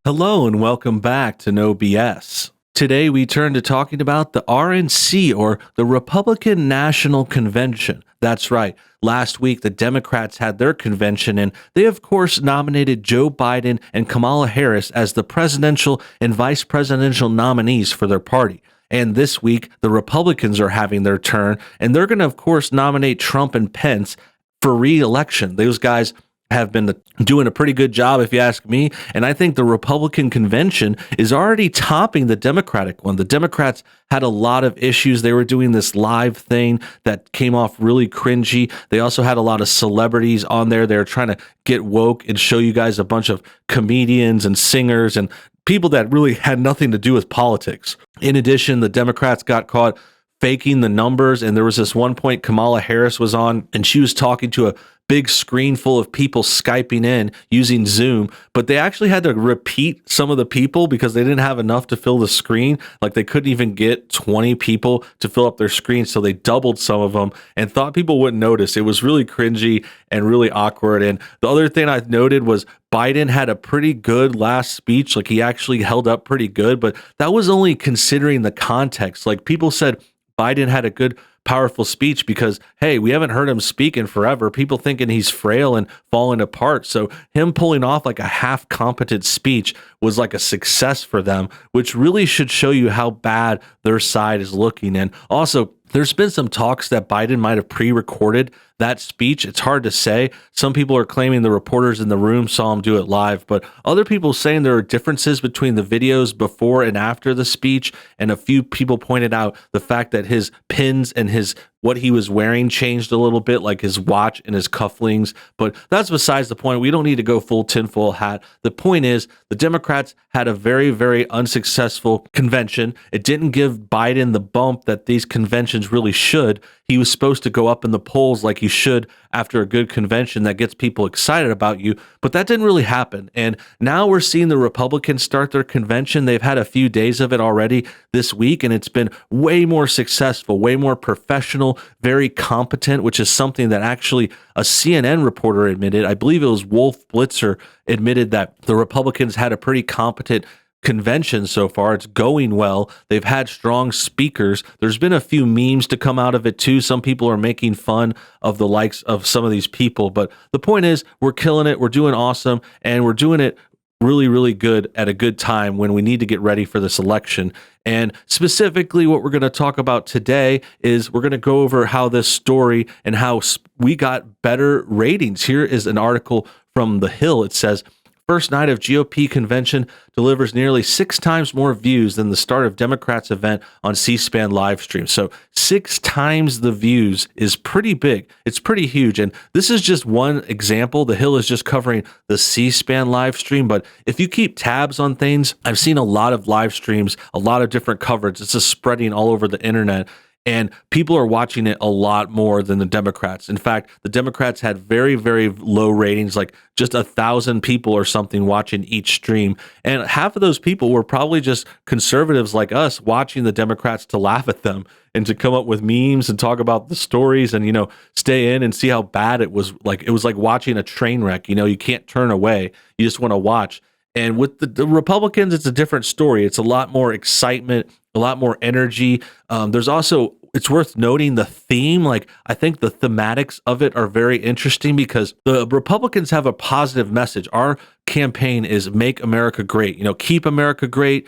Hello and welcome back to NoBS. Today we turn to talking about the RNC, or the Republican National Convention. That's right. Last week the Democrats had their convention, and they of course nominated Joe Biden and Kamala Harris as the presidential and vice presidential nominees for their party. And this week the Republicans are having their turn, and they're going to of course nominate Trump and Pence for re-election. Those guys have been doing a pretty good job, if you ask me. And I think the Republican convention is already topping the Democratic one. The Democrats had a lot of issues. They were doing this live thing that came off really cringy. They also had a lot of celebrities on there. They were trying to get woke and show you guys a bunch of comedians and singers and people that really had nothing to do with politics. In addition, the Democrats got caught faking the numbers. And there was this one point Kamala Harris was on, and she was talking to a big screen full of people Skyping in using Zoom, but they actually had to repeat some of the people because they didn't have enough to fill the screen. Like they couldn't even get 20 people to fill up their screen. So they doubled some of them and thought people wouldn't notice. It was really cringy and really awkward. And the other thing I noted was Biden had a pretty good last speech. Like he actually held up pretty good, but that was only considering the context. Like people said Biden had a good powerful speech because, hey, we haven't heard him speak in forever. People thinking he's frail and falling apart. So him pulling off like a half competent speech was like a success for them, which really should show you how bad their side is looking. And also, there's been some talks that Biden might have pre-recorded that speech. It's hard to say. Some people are claiming the reporters in the room saw him do it live, but other people saying there are differences between the videos before and after the speech. And a few people pointed out the fact that his pins and what he was wearing changed a little bit, like his watch and his cufflinks. But that's besides the point. We don't need to go full tinfoil hat. The point is the Democrats had a very, very unsuccessful convention. It didn't give Biden the bump that these conventions really should. He was supposed to go up in the polls like he should after a good convention that gets people excited about you, but that didn't really happen. And now we're seeing the Republicans start their convention. They've had a few days of it already this week, and it's been way more successful, way more professional, very competent, which is something that actually a CNN reporter admitted. I believe it was Wolf Blitzer admitted that the Republicans had a pretty competent convention so far. It's going well. They've had strong speakers. There's been a few memes to come out of it too. Some people are making fun of the likes of some of these people, but the point is we're killing it. We're doing awesome, and we're doing it really, really good at a good time when we need to get ready for this election. And specifically what we're going to talk about today is we're going to go over how this story and how we got better ratings. Here is an article from The Hill. It says, first night of GOP convention delivers nearly 6 times more views than the start of Democrats' event on C-SPAN live stream. So 6 times the views is pretty big. It's pretty huge. And this is just one example. The Hill is just covering the C-SPAN live stream. But if you keep tabs on things, I've seen a lot of live streams, a lot of different coverage. It's just spreading all over the internet. And people are watching it a lot more than the Democrats. In fact, the Democrats had very, very low ratings, like just 1,000 people or something watching each stream. And half of those people were probably just conservatives like us watching the Democrats to laugh at them and to come up with memes and talk about the stories and, stay in and see how bad it was. Like, it was like watching a train wreck. You can't turn away. You just want to watch. And with the Republicans, it's a different story. It's a lot more excitement, a lot more energy. There's also, it's worth noting the theme. Like, I think the thematics of it are very interesting because the Republicans have a positive message. Our campaign is make America great. Keep America great.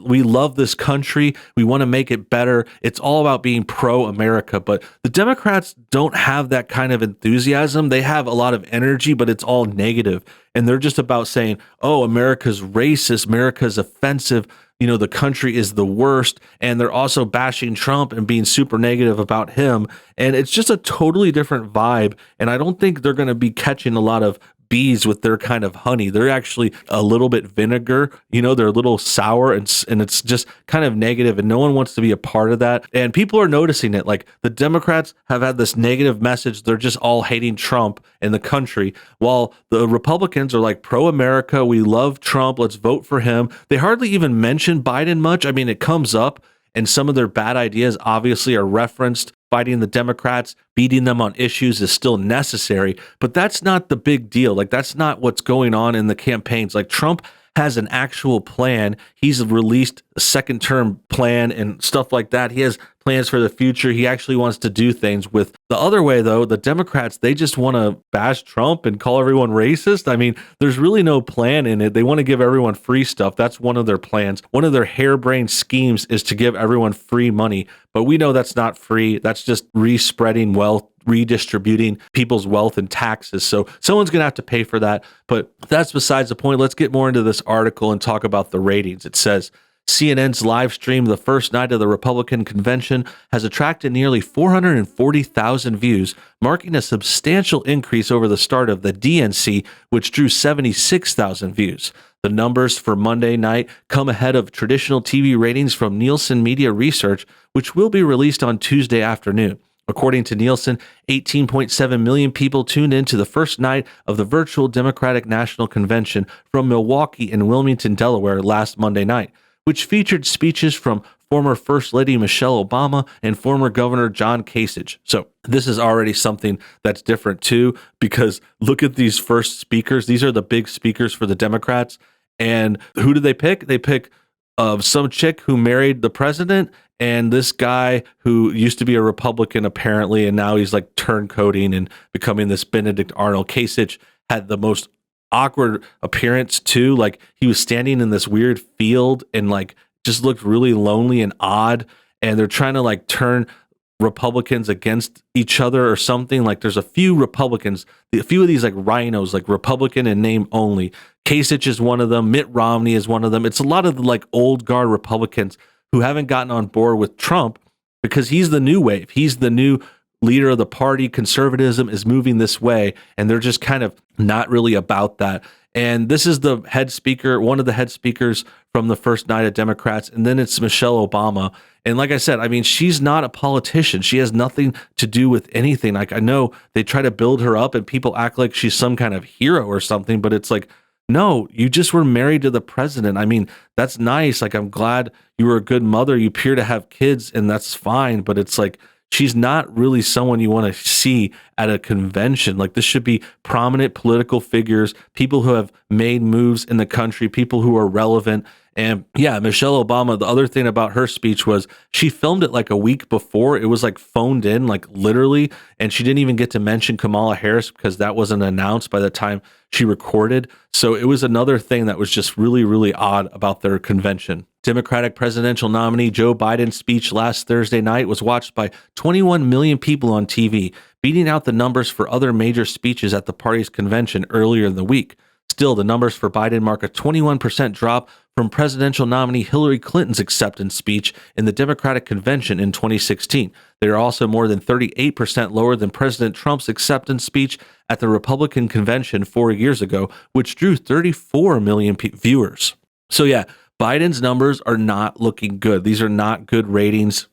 We love this country. We want to make it better. It's all about being pro-America. But the Democrats don't have that kind of enthusiasm. They have a lot of energy, but it's all negative. And they're just about saying, oh, America's racist, America's offensive, the country is the worst. And they're also bashing Trump and being super negative about him. And it's just a totally different vibe. And I don't think they're going to be catching a lot of bees with their kind of honey. They're actually a little bit vinegar, they're a little sour and it's just kind of negative, and no one wants to be a part of that. And people are noticing it. Like, the Democrats have had this negative message. They're just all hating Trump and the country, while the Republicans are like pro-America. We love Trump. Let's vote for him. They hardly even mention Biden much. I mean, it comes up and some of their bad ideas obviously are referenced. Fighting the Democrats, beating them on issues is still necessary, but that's not the big deal. Like, that's not what's going on in the campaigns. Like, Trump has an actual plan. He's released a second term plan and stuff like that. He has plans for the future. He actually wants to do things. With the other way, though, the Democrats, they just want to bash Trump and call everyone racist. I mean, there's really no plan in it. They want to give everyone free stuff. That's one of their plans. One of their harebrained schemes is to give everyone free money. But we know that's not free. That's just respreading wealth, redistributing people's wealth and taxes. So someone's going to have to pay for that. But that's besides the point. Let's get more into this article and talk about the ratings. It says, CNN's live stream the first night of the Republican convention has attracted nearly 440,000 views, marking a substantial increase over the start of the DNC, which drew 76,000 views. The numbers for Monday night come ahead of traditional TV ratings from Nielsen Media Research, which will be released on Tuesday afternoon. According to Nielsen, 18.7 million people tuned in to the first night of the virtual Democratic National Convention from Milwaukee and Wilmington, Delaware last Monday night, which featured speeches from former First Lady Michelle Obama and former Governor John Kasich. So this is already something that's different too, because look at these first speakers. These are the big speakers for the Democrats. And who do they pick? They pick some chick who married the president and this guy who used to be a Republican apparently, and now he's like turncoating and becoming this Benedict Arnold. Kasich had the most awkward appearance too. Like he was standing in this weird field and like just looked really lonely and odd. And they're trying to like turn Republicans against each other or something. Like there's a few Republicans, a few of these like rhinos, like Republican in name only. Kasich is one of them. Mitt Romney is one of them. It's a lot of the like old guard Republicans who haven't gotten on board with Trump because he's the new wave. He's the new leader of the party. Conservatism is moving this way, and they're just kind of not really about that. And this is the head speaker, one of the head speakers from the first night of Democrats, and then it's Michelle Obama. And like I said, I mean, she's not a politician. She has nothing to do with anything. Like I know they try to build her up and people act like she's some kind of hero or something, but it's like, no, you just were married to the president. I mean, that's nice. Like, I'm glad you were a good mother. You appear to have kids, and that's fine. But it's like, she's not really someone you want to see at a convention. Like, this should be prominent political figures, people who have made moves in the country, people who are relevant. And yeah, Michelle Obama, the other thing about her speech was she filmed it like a week before. It was like phoned in, like literally. And she didn't even get to mention Kamala Harris because that wasn't announced by the time she recorded. So it was another thing that was just really, really odd about their convention. Democratic presidential nominee Joe Biden's speech last Thursday night was watched by 21 million people on TV, beating out the numbers for other major speeches at the party's convention earlier in the week. Still, the numbers for Biden mark a 21% drop from presidential nominee Hillary Clinton's acceptance speech in the Democratic convention in 2016. They are also more than 38% lower than President Trump's acceptance speech at the Republican convention 4 years ago, which drew 34 million viewers. So yeah, Biden's numbers are not looking good. These are not good ratings.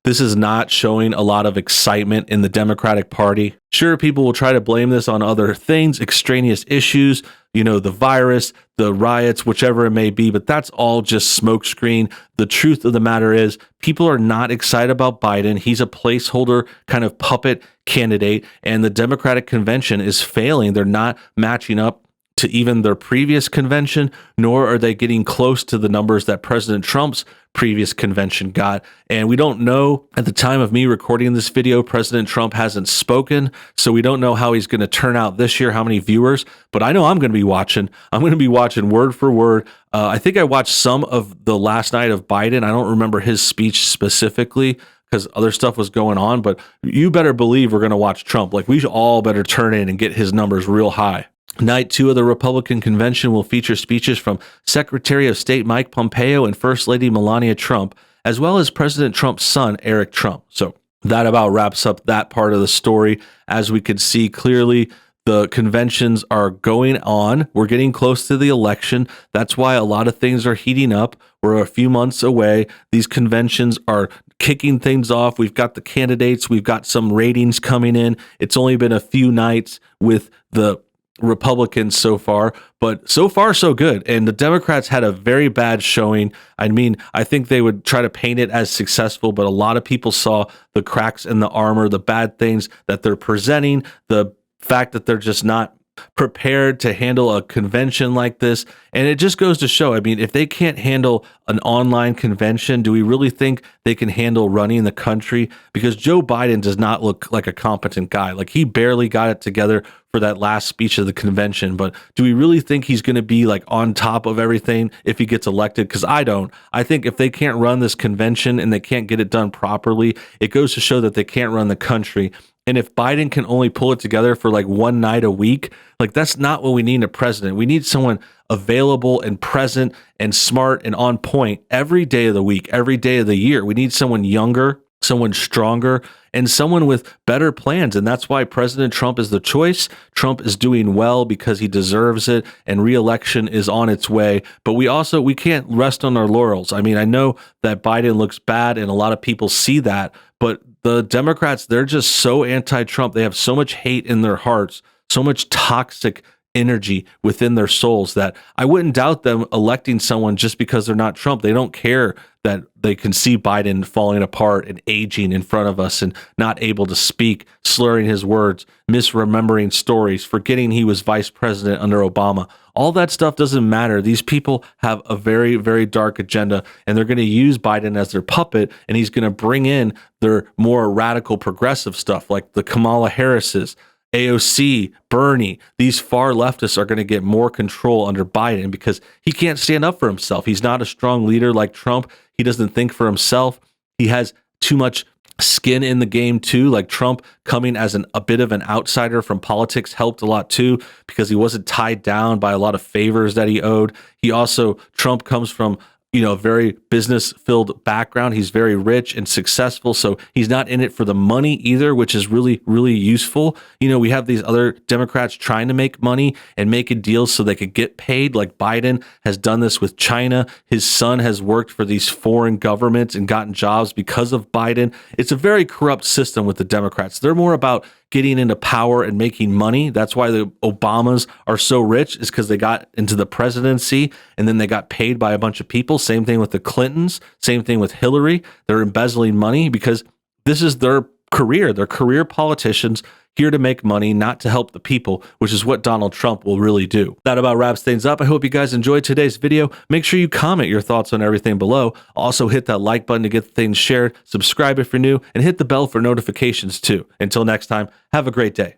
This is not showing a lot of excitement in the Democratic Party. Sure, people will try to blame this on other things, extraneous issues, the virus, the riots, whichever it may be, but that's all just smokescreen. The truth of the matter is people are not excited about Biden. He's a placeholder kind of puppet candidate, and the Democratic convention is failing. They're not matching up to even their previous convention, nor are they getting close to the numbers that President Trump's previous convention got. And we don't know, at the time of me recording this video, President Trump hasn't spoken, so we don't know how he's going to turn out this year, how many viewers, but I know I'm going to be watching. I'm going to be watching word for word. I think I watched some of the last night of Biden. I don't remember his speech specifically, because other stuff was going on, but you better believe we're going to watch Trump. Like, we all better turn in and get his numbers real high. Night 2 of the Republican convention will feature speeches from Secretary of State Mike Pompeo and First Lady Melania Trump, as well as President Trump's son, Eric Trump. So that about wraps up that part of the story. As we could see clearly, the conventions are going on. We're getting close to the election. That's why a lot of things are heating up. We're a few months away. These conventions are kicking things off. We've got the candidates. We've got some ratings coming in. It's only been a few nights with the Republicans so far, but so far so good. And the Democrats had a very bad showing. I mean, I think they would try to paint it as successful, but a lot of people saw the cracks in the armor, the bad things that they're presenting, the fact that they're just not prepared to handle a convention like this. And it just goes to show, I mean, if they can't handle an online convention, do we really think they can handle running the country? Because Joe Biden does not look like a competent guy. Like, he barely got it together for that last speech of the convention. But do we really think he's going to be like on top of everything if he gets elected? Because I don't. I think if they can't run this convention and they can't get it done properly, it goes to show that they can't run the country. And if Biden can only pull it together for like one night a week, like, that's not what we need in a president. We need someone available and present and smart and on point every day of the week, every day of the year. We need someone younger, someone stronger, and someone with better plans. And that's why President Trump is the choice. Trump is doing well because he deserves it, and re-election is on its way. But we can't rest on our laurels. I mean, I know that Biden looks bad and a lot of people see that, but the Democrats, they're just so anti-Trump. They have so much hate in their hearts, so much toxic energy within their souls, that I wouldn't doubt them electing someone just because they're not Trump. They don't care that they can see Biden falling apart and aging in front of us and not able to speak, slurring his words, misremembering stories, forgetting he was vice president under Obama. All that stuff doesn't matter. These people have a very, very dark agenda, and they're going to use Biden as their puppet, and he's going to bring in their more radical progressive stuff like the Kamala Harris's, AOC, Bernie. These far leftists are going to get more control under Biden because he can't stand up for himself. He's not a strong leader like Trump. He doesn't think for himself. He has too much skin in the game too. Like, Trump coming as a bit of an outsider from politics helped a lot too, because he wasn't tied down by a lot of favors that he owed. Trump comes from a very business-filled background. He's very rich and successful, so he's not in it for the money either, which is really, really useful. We have these other Democrats trying to make money and making deals so they could get paid. Like, Biden has done this with China. His son has worked for these foreign governments and gotten jobs because of Biden. It's a very corrupt system with the Democrats. They're more about getting into power and making money. That's why the Obamas are so rich, is because they got into the presidency and then they got paid by a bunch of people. Same thing with the Clintons, same thing with Hillary. They're embezzling money because this is their career. They're career politicians here to make money, not to help the people, which is what Donald Trump will really do. That about wraps things up. I hope you guys enjoyed today's video. Make sure you comment your thoughts on everything below. Also, hit that like button to get things shared, subscribe if you're new, and hit the bell for notifications too. Until next time, have a great day.